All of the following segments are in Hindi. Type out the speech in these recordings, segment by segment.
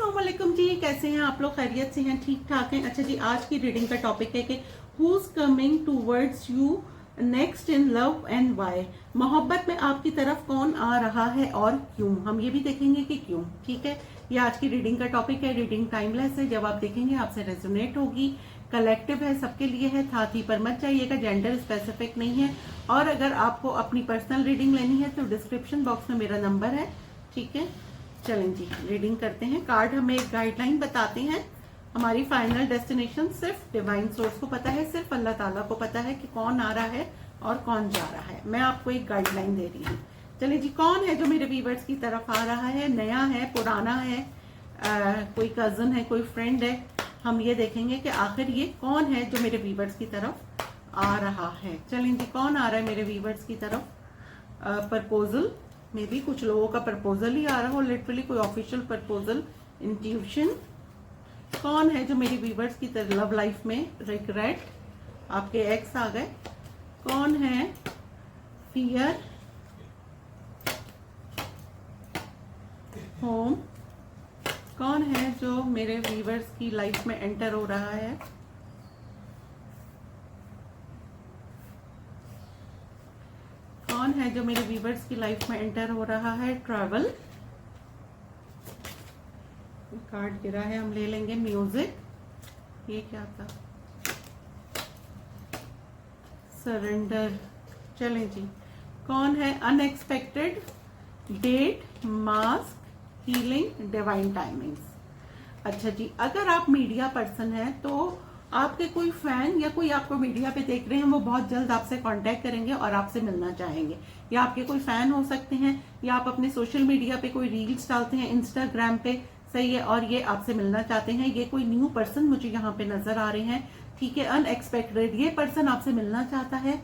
अस्सलाम वालेकुम जी, कैसे हैं आप लोग? खैरियत से हैं? ठीक ठाक हैं? अच्छा जी, आज की रीडिंग का टॉपिक है कि who's coming towards you next in love and why. मोहब्बत में आपकी तरफ कौन आ रहा है और क्यों। हम ये भी देखेंगे कि क्यों। ठीक है, ये आज की रीडिंग का टॉपिक है। रीडिंग टाइमलेस है, जब आप देखेंगे आपसे रेजोनेट होगी। कलेक्टिव है, सबके लिए है, थाती पर मत जाइएगा, जेंडर स्पेसिफिक नहीं है। और अगर आपको अपनी पर्सनल रीडिंग लेनी है तो डिस्क्रिप्शन बॉक्स में मेरा नंबर है। ठीक है, चलें जी रीडिंग करते हैं। कार्ड हमें एक गाइडलाइन बताते हैं। हमारी फाइनल डेस्टिनेशन सिर्फ डिवाइन सोर्स को पता है, सिर्फ अल्लाह ताला को पता है कि कौन आ रहा है और कौन जा रहा है। मैं आपको एक गाइडलाइन दे रही हूँ। चलिए जी, कौन है जो मेरे व्यूवर्स की तरफ आ रहा है? नया है, पुराना है, कोई कजन है, कोई फ्रेंड है। हम ये देखेंगे कि आखिर ये कौन है जो मेरे व्यूवर्स की तरफ आ रहा है। चलें जी, कौन आ रहा है मेरे व्यूवर्स की तरफ? प्रपोजल, मे बी कुछ लोगों का प्रपोजल ही आ रहा हो, लिटरली कोई ऑफिशियल प्रपोजल। इंट्यूशन, कौन है जो मेरी व्यूवर्स की तरह लव लाइफ में? रिग्रेट, आपके एक्स आ गए। कौन है? फियर, होम, कौन है जो मेरे व्यूवर्स की लाइफ में एंटर हो रहा है? कौन है जो मेरे व्यूवर्स की लाइफ में एंटर हो रहा है? ट्रैवल, कार्ड गिरा है, हम ले लेंगे। म्यूजिक, ये क्या था? सरेंडर। चलें जी, कौन है? Unexpected, date, mask, healing, divine timings. अच्छा जी, अगर आप मीडिया पर्सन हैं तो आपके कोई फैन या कोई आपको मीडिया पे देख रहे हैं, वो बहुत जल्द आपसे कांटेक्ट करेंगे और आपसे मिलना चाहेंगे। या आपके कोई फैन हो सकते हैं, या आप अपने सोशल मीडिया पे कोई रील्स डालते हैं, इंस्टाग्राम पे, सही है, और ये आपसे मिलना चाहते हैं। ये कोई न्यू पर्सन मुझे यहाँ पे नजर आ रहे हैं। ठीक है, अनएक्सपेक्टेड ये पर्सन आपसे मिलना चाहता है।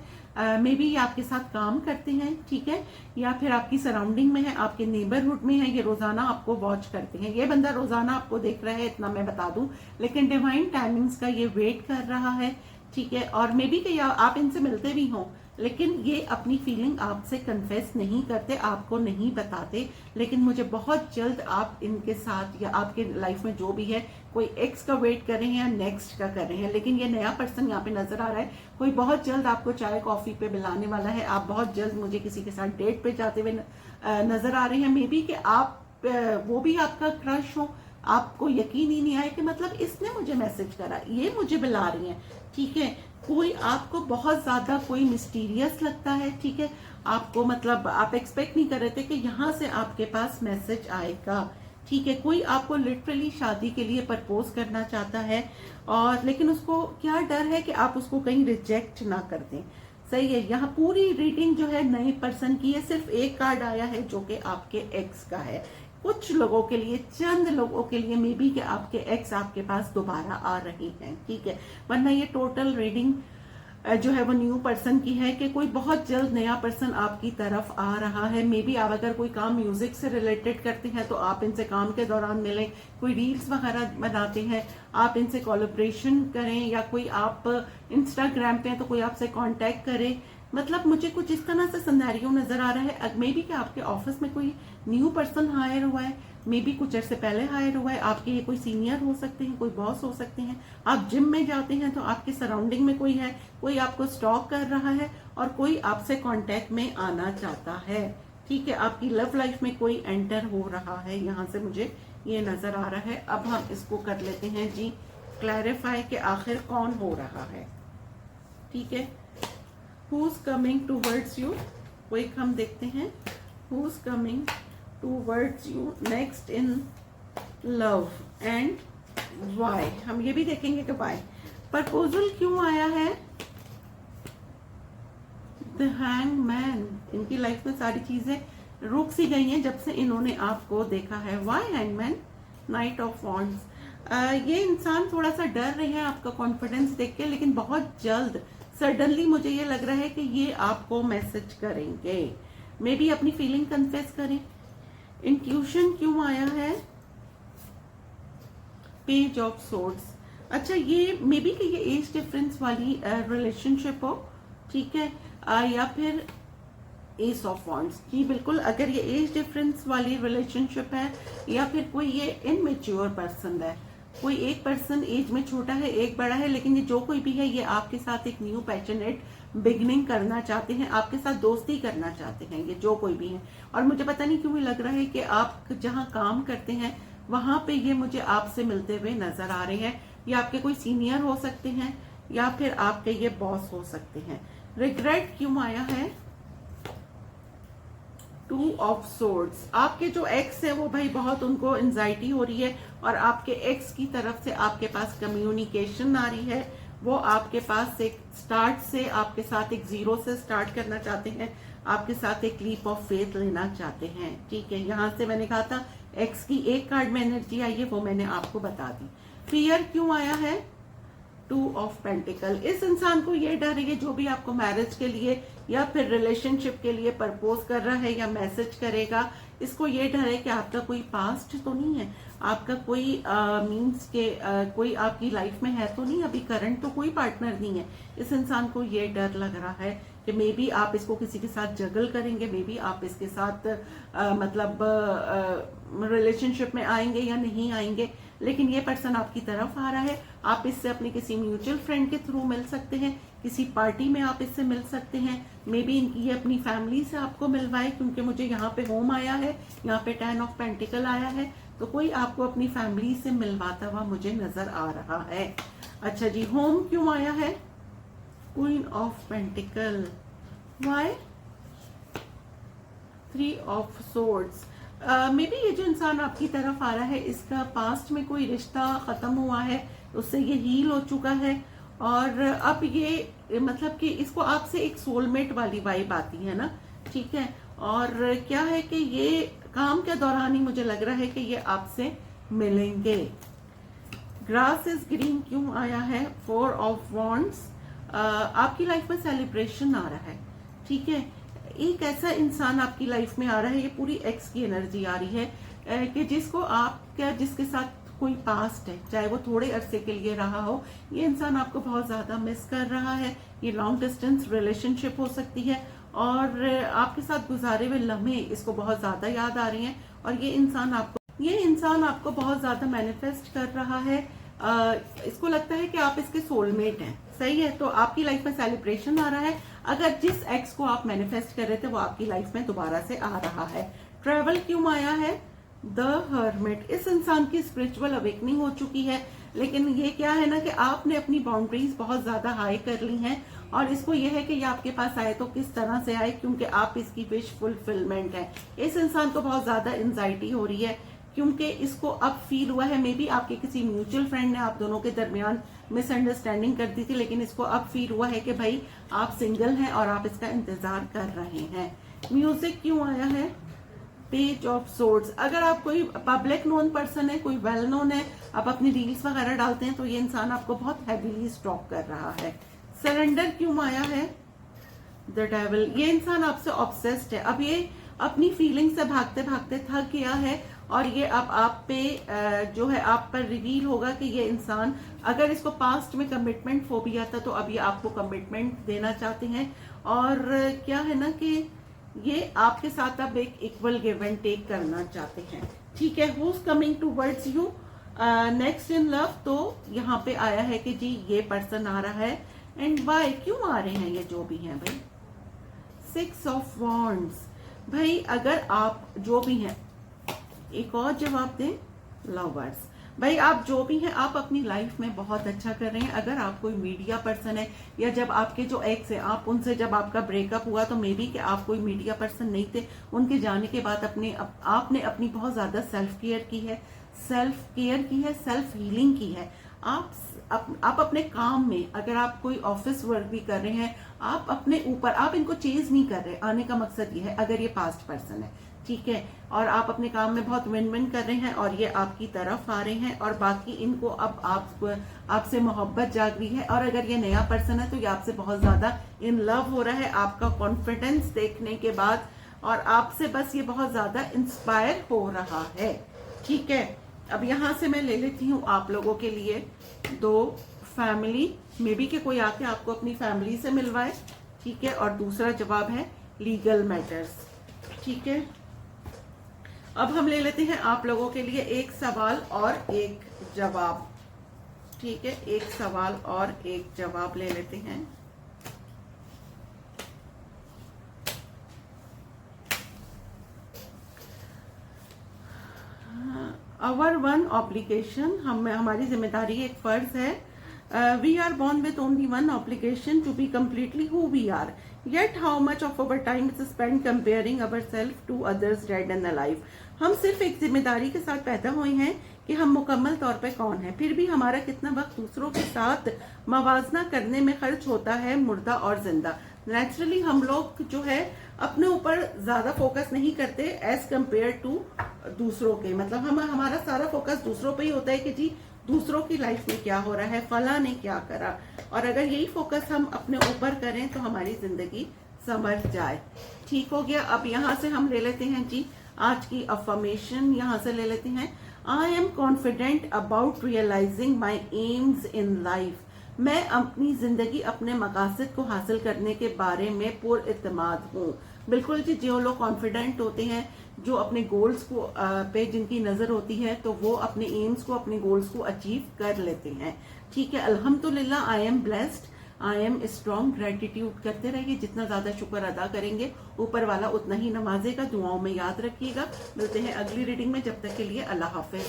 मे बी ये आपके साथ काम करते हैं, ठीक है, या फिर आपकी सराउंडिंग में है, आपके नेबरहुड में है। ये रोजाना आपको वॉच करते हैं। ये बंदा रोजाना आपको देख रहा है, इतना मैं बता दूं। लेकिन डिवाइन टाइमिंग्स का ये वेट कर रहा है। ठीक है, और मे बी कि आप इनसे मिलते भी हों, लेकिन ये अपनी फीलिंग आपसे कन्फेस नहीं करते, आपको नहीं बताते। लेकिन मुझे बहुत जल्द आप इनके साथ, या आपके लाइफ में जो भी है, कोई एक्स का वेट कर रहे हैं या नेक्स्ट का कर रहे हैं। लेकिन ये नया पर्सन यहाँ पे नजर आ रहा है, कोई बहुत जल्द आपको चाय कॉफी पे बुलाने वाला है। आप बहुत जल्द मुझे किसी के साथ डेट पे जाते हुए नजर आ रहे हैं। मे बी कि आप वो भी आपका क्रश हो, आपको यकीन ही नहीं आया कि मतलब इसने मुझे मैसेज करा, ये मुझे बुला रही है। ठीक है, कोई आपको बहुत ज्यादा कोई मिस्टीरियस लगता है। ठीक है, आपको मतलब आप एक्सपेक्ट नहीं कर रहे थे कि यहाँ से आपके पास मैसेज आएगा। ठीक है, कोई आपको लिटरली शादी के लिए प्रपोज करना चाहता है, और लेकिन उसको क्या डर है कि आप उसको कहीं रिजेक्ट ना कर दें। सही है, यहाँ पूरी रीडिंग जो है नए पर्सन की है। सिर्फ एक कार्ड आया है जो कि आपके एक्स का है। कुछ लोगों के लिए, चंद लोगों के लिए मे बी कि आपके एक्स आपके पास दोबारा आ रहे हैं। ठीक है, वरना ये टोटल रीडिंग जो है वो न्यू पर्सन की है कि कोई बहुत जल्द नया पर्सन आपकी तरफ आ रहा है। मे बी आप अगर कोई काम म्यूजिक से रिलेटेड करते हैं तो आप इनसे काम के दौरान मिलें। कोई रील्स वगैरह बनाते हैं, आप इनसे कोलैबोरेशन करें, या कोई आप इंस्टाग्राम पे हैं तो कोई आपसे कांटेक्ट करे। मतलब मुझे कुछ इस तरह से सिनेरियो नजर आ रहा है। मे बी कि आपके ऑफिस में कोई न्यू पर्सन हायर हुआ है, मे बी कुछ अर्से पहले हायर हुआ है। आपके ये कोई सीनियर हो सकते हैं, कोई बॉस हो सकते हैं। आप जिम में जाते हैं तो आपके सराउंडिंग में कोई है, कोई आपको स्टॉक कर रहा है, और कोई आपसे कांटेक्ट में आना चाहता है। ठीक है, आपकी लव लाइफ में कोई एंटर हो रहा है, यहाँ से मुझे ये नजर आ रहा है। अब हम इसको कर लेते हैं जी क्लैरिफाई कि आखिर कौन हो रहा है। ठीक है, Who's coming towards you? वो एक हम देखते हैं। Who's coming towards you next in love and why? हम ये भी देखेंगे कि why। प्रपोजल क्यों आया है? The Hangman, इनकी लाइफ में सारी चीजें रुक सी गई हैं जब से इन्होंने आपको देखा है। Why Hangman? Knight of Wands। ये इंसान थोड़ा सा डर रहे हैं आपका कॉन्फिडेंस देख के, लेकिन बहुत जल्द सडनली मुझे ये लग रहा है कि ये आपको मैसेज करेंगे। मे बी अपनी फीलिंग कन्फेस करें। इंट्यूशन क्यों आया है? Page of swords. अच्छा, ये मे बी कि ये एज डिफरेंस वाली रिलेशनशिप हो। ठीक है, या फिर एस ऑफ वॉन्ड्स जी, बिल्कुल अगर ये एज डिफरेंस वाली रिलेशनशिप है या फिर कोई ये इनमेच्योर पर्सन है, कोई एक पर्सन एज में छोटा है एक बड़ा है, लेकिन ये जो कोई भी है ये आपके साथ एक न्यू पैशनेट बिगनिंग करना चाहते हैं, आपके साथ दोस्ती करना चाहते हैं, ये जो कोई भी है। और मुझे पता नहीं क्यों लग रहा है कि आप जहां काम करते हैं वहां पे ये मुझे आपसे मिलते हुए नजर आ रहे हैं। ये आपके कोई सीनियर हो सकते हैं या फिर आपके ये बॉस हो सकते हैं। रिग्रेट क्यों आया है? 2 ऑफ सोर्ड्स। आपके जो एक्स है वो भाई बहुत उनको एंजाइटी हो रही है और आपके एक्स की तरफ से आपके पास कम्युनिकेशन आ रही है। वो आपके पास एक स्टार्ट से आपके साथ एक जीरो से स्टार्ट करना चाहते हैं, आपके साथ एक लीप ऑफ फेथ लेना चाहते हैं। ठीक है, यहां से मैंने कहा था एक्स की एक कार्ड में एनर्जी आई है, वो मैंने आपको बता दी। फियर क्यों आया है? 2 ऑफ पेंटिकल। इस इंसान को ये डर है, जो भी आपको मैरिज के लिए या फिर रिलेशनशिप के लिए प्रपोज कर रहा है या मैसेज करेगा, इसको ये डर है कि आपका कोई पास्ट तो नहीं है, आपका कोई मीन्स के कोई आपकी लाइफ में है तो नहीं, अभी करंट तो कोई पार्टनर नहीं है। इस इंसान को ये डर लग रहा है कि मे बी आप इसको किसी के साथ जगल करेंगे, मे बी आप इसके साथ मतलब रिलेशनशिप में आएंगे या नहीं आएंगे, लेकिन ये पर्सन आपकी तरफ आ रहा है। आप इससे अपने किसी म्यूचुअल फ्रेंड के थ्रू मिल सकते हैं, किसी पार्टी में आप इससे मिल सकते हैं, मे बी ये अपनी फैमिली से आपको मिलवाए, क्योंकि मुझे यहाँ पे होम आया है, यहाँ पे 10 ऑफ पेंटिकल आया है, तो कोई आपको अपनी फैमिली से मिलवाता हुआ मुझे नजर आ रहा है। अच्छा जी, होम क्यों आया है? Queen of pentacle. Why? 3 of swords. Maybe ये जो इंसान आपकी तरफ आ रहा है, इसका पास्ट में कोई रिश्ता खत्म हुआ है, उससे ये हील हो चुका है और अब ये मतलब कि इसको आपसे एक सोलमेट वाली वाइब आती है ना। ठीक है, और क्या है कि ये काम के दौरान ही मुझे लग रहा है कि ये आपसे मिलेंगे। ग्रास इज ग्रीन क्यों आया है? 4 ऑफ वॉन्ड्स। आपकी लाइफ में सेलिब्रेशन आ रहा है। ठीक है, एक ऐसा इंसान आपकी लाइफ में आ रहा है, ये पूरी एक्स की एनर्जी आ रही है कि जिसको आपका जिसके साथ कोई पास्ट है, चाहे वो थोड़े अरसे के लिए रहा हो, ये इंसान आपको बहुत ज्यादा मिस कर रहा है। ये लॉन्ग डिस्टेंस रिलेशनशिप हो सकती है और आपके साथ गुजारे हुए लम्हे इसको बहुत ज्यादा याद आ रहे हैं और ये इंसान आपको बहुत ज्यादा मैनिफेस्ट कर रहा है। इसको लगता है कि आप इसके सोलमेट हैं। सही है, तो आपकी लाइफ में सेलिब्रेशन आ रहा है। अगर जिस एक्स को आप मैनिफेस्ट कर रहे थे वो आपकी लाइफ में दोबारा से आ रहा है। ट्रैवल क्यों आया है? The hermit. इस इंसान की स्पिरिचुअल अवेकनिंग हो चुकी है, लेकिन ये क्या है ना कि आपने अपनी बाउंड्रीज बहुत ज्यादा हाई कर ली हैं और इसको ये है कि ये आपके पास आए तो किस तरह से आए, क्योंकि आप इसकी विश फुलफिलमेंट है। इस इंसान को बहुत ज्यादा एंजाइटी हो रही है क्योंकि इसको अब फील हुआ है, मे बी आपके किसी म्यूचुअल फ्रेंड ने आप दोनों के दरमियान मिसअंडरस्टैंडिंग कर दी थी, लेकिन इसको अब फील हुआ है कि भाई आप सिंगल हैं और आप इसका इंतजार कर रहे हैं। म्यूजिक क्यों आया है? Page of swords. अगर आप कोई पब्लिक नोन पर्सन है, कोई वेल नोन है, आप अपनी रील्स वगैरह डालते हैं, तो ये इंसान आपको बहुत हैवीली स्टॉक कर रहा है। सरेंडर क्यों आया है? The devil. ये इंसान आपसे ऑब्सेस्ड है। अब ये अपनी फीलिंग से भागते भागते थक गया है और ये अब आप पे जो है आप पर रिवील होगा कि ये इंसान, अगर इसको पास्ट में कमिटमेंट फोबिया था तो अब ये आपको कमिटमेंट देना चाहते हैं। और क्या है ना कि ये आपके साथ अब एक इक्वल गिव एंड टेक करना चाहते हैं। ठीक है, who is coming towards you next in love. तो यहाँ पे आया है कि जी ये पर्सन आ रहा है। एंड वाई क्यों आ रहे हैं ये जो भी हैं भाई? 6 ऑफ वॉन्ड्स। भाई अगर आप जो भी हैं, एक और जवाब दें, लवर्स। भाई आप जो भी हैं, आप अपनी लाइफ में बहुत अच्छा कर रहे हैं। अगर आप कोई मीडिया पर्सन है या जब आपके जो एक्स है आप उनसे जब आपका ब्रेकअप हुआ तो मे बी कि आप कोई मीडिया पर्सन नहीं थे, उनके जाने के बाद आपने अपनी बहुत ज्यादा सेल्फ केयर की है, सेल्फ हीलिंग की है। आप अपने काम में, अगर आप कोई ऑफिस वर्क भी कर रहे हैं, आप अपने ऊपर, आप इनको चेज नहीं कर रहे। आने का मकसद ये है, अगर ये पास्ट पर्सन है, ठीक है, और आप अपने काम में बहुत विन विन कर रहे हैं और ये आपकी तरफ आ रहे हैं और बाकी इनको अब आपसे मोहब्बत जाग रही है। और अगर ये नया पर्सन है तो ये आपसे बहुत ज्यादा इन लव हो रहा है आपका कॉन्फिडेंस देखने के बाद, और आपसे बस ये बहुत ज्यादा इंस्पायर हो रहा है। ठीक है, अब यहाँ से मैं ले लेती हूँ आप लोगों के लिए 2 फैमिली, मे बी के कोई आके आपको अपनी फैमिली से मिलवाए। ठीक है, और दूसरा जवाब है लीगल मैटर्स। ठीक है, अब हम ले लेते हैं आप लोगों के लिए एक सवाल और एक जवाब। ठीक है, एक सवाल और एक जवाब ले लेते हैं। आवर वन ऑब्लिगेशन, हमारी जिम्मेदारी एक फर्ज है। We are born with only one obligation to be completely who we are. Yet how much of our time is spent comparing ourselves to others dead and alive. हम सिर्फ एक जिम्मेदारी के साथ पैदा हुए हैं कि हम मुकम्मल तौर पे कौन हैं, फिर भी हमारा कितना वक्त दूसरों के साथ मवाजना करने में खर्च होता है, मुर्दा और जिंदा। नेचुरली हम लोग जो है अपने ऊपर ज्यादा फोकस नहीं करते एज कम्पेयर टू दूसरों के। मतलब हमारा सारा फोकस दूसरों पे ही होता है कि जी दूसरों की लाइफ में क्या हो रहा है, फला ने क्या करा। और अगर यही फोकस हम अपने ऊपर करें तो हमारी जिंदगी संवर जाए। ठीक हो गया। अब यहाँ से हम ले लेते हैं जी आज की अफर्मेशन, यहाँ से ले लेते हैं। I am confident about realising my aims in life. मैं अपनी जिंदगी, अपने मकासद को हासिल करने के बारे में पुरइत्माद हूँ। बिल्कुल जी, जो लोग कॉन्फिडेंट होते हैं, जो अपने गोल्स को पे जिनकी नजर होती है, तो वो अपने एम्स को, अपने गोल्स को अचीव कर लेते हैं। ठीक है, अल्हम्दुलिल्लाह, I am blessed, I am strong. Gratitude करते रहिए, जितना ज्यादा शुक्र अदा करेंगे ऊपर वाला उतना ही नवाजेगा। दुआओं में याद रखिएगा। मिलते हैं अगली रीडिंग में, जब तक के लिए अल्लाह हाफिज।